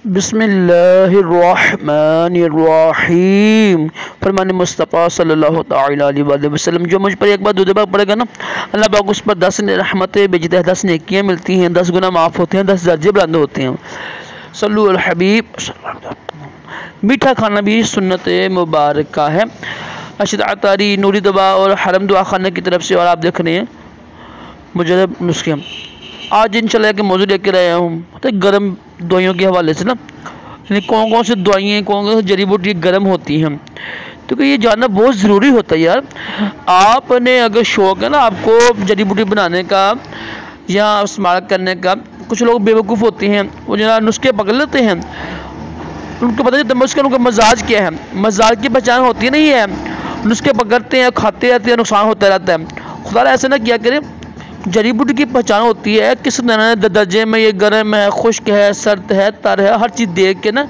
बिस्मिल्लाहिर्रहमानिर्रहीम। फरमाने मुस्तफ़ा सल्लल्लाहु तआला अलैहि वसल्लम, जो मुझ पर एक बार दूसरी बार पड़ेगा ना, अल्लाह पाक उस पर 10 रहमतें भेजते हैं, 10 नेकियां मिलती हैं, 10 गुनाह माफ़ होते हैं, 10 दर्जे बुलंद होते हैं। सल्लु अल हबीब। मीठा खाना भी सुन्नत मुबारक का है। अशदातारी नूरी दवा और हरम दुआ खाने की तरफ से। और आप देख रहे हैं मुजरब नुस्खे। आज इंशाल्लाह के मौजूद लेकर आया हूँ तो गर्म दवाइयों के हवाले से ना, कौन कौन सी दवाइयाँ, कौन कौन सी जड़ी बूटी गर्म होती हैं, तो ये जानना बहुत ज़रूरी होता है यार। आपने अगर शौक़ है ना आपको जड़ी बूटी बनाने का या इस्तेमाल करने का, कुछ लोग बेवकूफ़ होते हैं, वो जरा नुस्खे पकड़ लेते हैं, उनको पता नहीं उसका उनका मजाज क्या है, मजाज की पहचान होती नहीं है, नुस्खे पकड़ते हैं, खाते रहते हैं, नुकसान होता रहता है। खुदा ऐसा ना किया करें। जड़ी बूटी की पहचान होती है किस दर्जे में ये गर्म है, खुश्क है, सर्द है, तर है, हर चीज़ देख के ना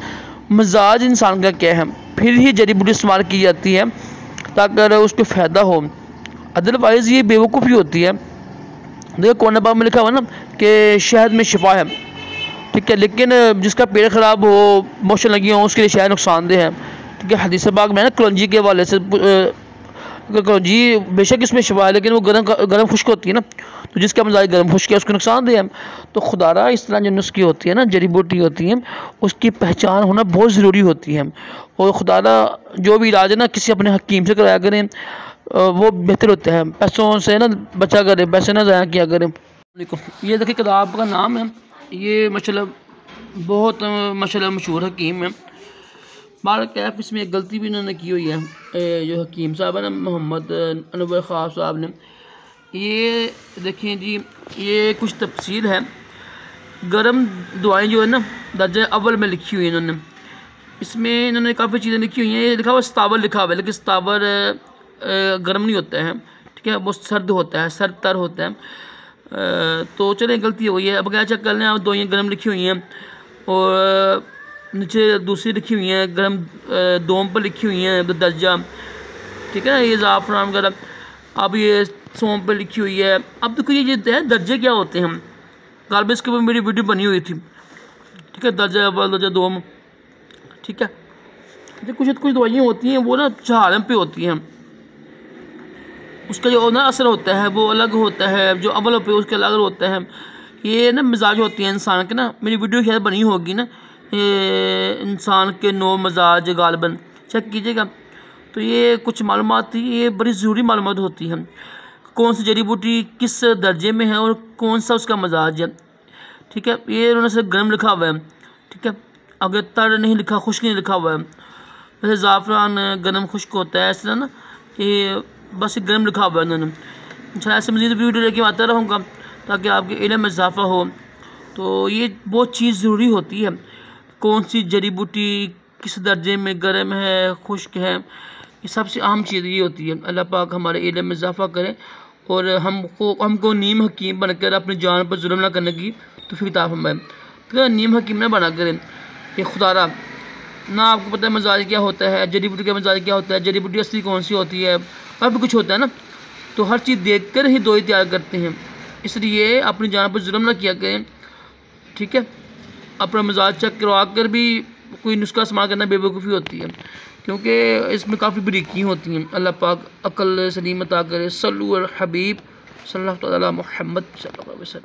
मिजाज इंसान का क्या है, फिर ही जड़ी बूटी इस्तेमाल की जाती है ताकि उसको फ़ायदा हो। अदरवाइज़ ये बेवकूफ़ी होती है। देखो कोने बाब में लिखा हुआ ना कि शहद में शिफा है, ठीक है, लेकिन जिसका पेट ख़राब हो, मोशन लगी हो, उसके लिए शहद नुकसानदेह है। ठीक है, हदीस पाक में ना कलौंजी के हवाले से, कलौंजी बेशक इसमें शिफा है, लेकिन वो गर्म खुश्क होती है ना, तो जिसका मजाज गर्म खुश्क है उसको नुकसानदेह है। तो खुदारा इस तरह जो नुस्खे होती है ना, जड़ी बूटी होती हैं, उसकी पहचान होना बहुत ज़रूरी होती है। और खुदारा जो भी इलाज है ना किसी अपने हकीम से कराया करें, वो बेहतर होता है। पैसों से ना बचा करें, पैसे ना ज़ाया किया करें। ये देखिए किताब का नाम है, ये मतलब बहुत मशहूर हकीम है। बार कैफ इसमें एक गलती भी इन्होंने की हुई है, जो हकीम साहब है ना मोहम्मद अनवर ख़ान साहब ने। ये देखें जी, ये कुछ तफसील है। गर्म दवाएं जो है ना दर्जा अव्वल में लिखी हुई है इन्होंने। इसमें इन्होंने काफ़ी चीज़ें लिखी हुई हैं। ये लिखा हुआ सतावर लिखा हुआ है, लेकिन सतावर गर्म नहीं होता है, ठीक है, वो सर्द होता है, सर्द तर होता है। तो चलें गलती हो गई है, अब क्या चेक कर लें। आप दवाइयाँ गर्म लिखी हुई हैं और नीचे दूसरी लिखी हुई हैं गर्म, दोम पर लिखी हुई हैं दर्जा, ठीक है, ये ज़ाफ़रान वगैरह। अब ये सौंफ पर लिखी हुई है। अब देखो ये दर्जे क्या होते हैं, कल भी इसके ऊपर मेरी वीडियो बनी हुई थी, ठीक है, दर्जा अव्वल, दर्जा दोम, ठीक है। तो कुछ दवाइयाँ होती हैं वो ना चहारम पे होती हैं, उसका जो ना असर होता है वो अलग होता है, जो अव्वल पे उसका अलग होता है। ये ना मिजाज होती है इंसान के ना, मेरी वीडियो शायद बनी होगी ना, ये इंसान के 9 मिजाज गालिबन, चेक कीजिएगा। तो ये कुछ मालूमात थी, ये बड़ी ज़रूरी मालूमात होती है, कौन सी जड़ी बूटी किस दर्जे में है और कौन सा उसका मजाज है, ठीक है। ये उन्होंने सिर्फ गर्म लिखा हुआ है, ठीक है, अगर तर नहीं लिखा, खुश्क नहीं लिखा हुआ है। वैसे ज़ाफ़रान गर्म खुश्क होता है, इस तरह ना ये बस गर्म लिखा हुआ है उन्होंने। अच्छा, ऐसे मज़ीद वीडियो लेके आता रहूँगा ताकि आपके इल्म में इजाफ़ा हो। तो ये बहुत चीज़ ज़रूरी होती है, कौन सी जड़ी बूटी किस दर्जे में गर्म है, खुश्क है, ये सबसे अहम चीज़ ये होती है। अल्लाह पाक हमारे इल्म में इजाफ़ा करे और हमको नीम हकीम बनकर अपनी जान पर जुल्म ना करने की तौफ़ीक़ अता फरमाए। तो नीम हकीम ना बना करें। ये खुदारा ना आपको पता है मजाज क्या होता है, जड़ी बूटी का मजाज क्या होता है, जड़ी बूटी असली कौन सी होती है, काफ़ी कुछ होता है ना। तो हर चीज़ देख कर ही दवाई तैयार करते हैं, इसलिए अपनी जान पर जुल्म ना किया करें, ठीक है। अपना मिजाज चेक करवा कर भी कोई नुस्खा इस्तेमाल करना बेवकूफ़ी होती है, क्योंकि इसमें काफ़ी बारीकियाँ होती हैं। अल्लाह पाक अक्ल सलीम अता करे। सल्लु अल हबीब सल्लल्लाहु अलैहि मुहम्मद सल्लल्लाहु अलैहि वसल्लम।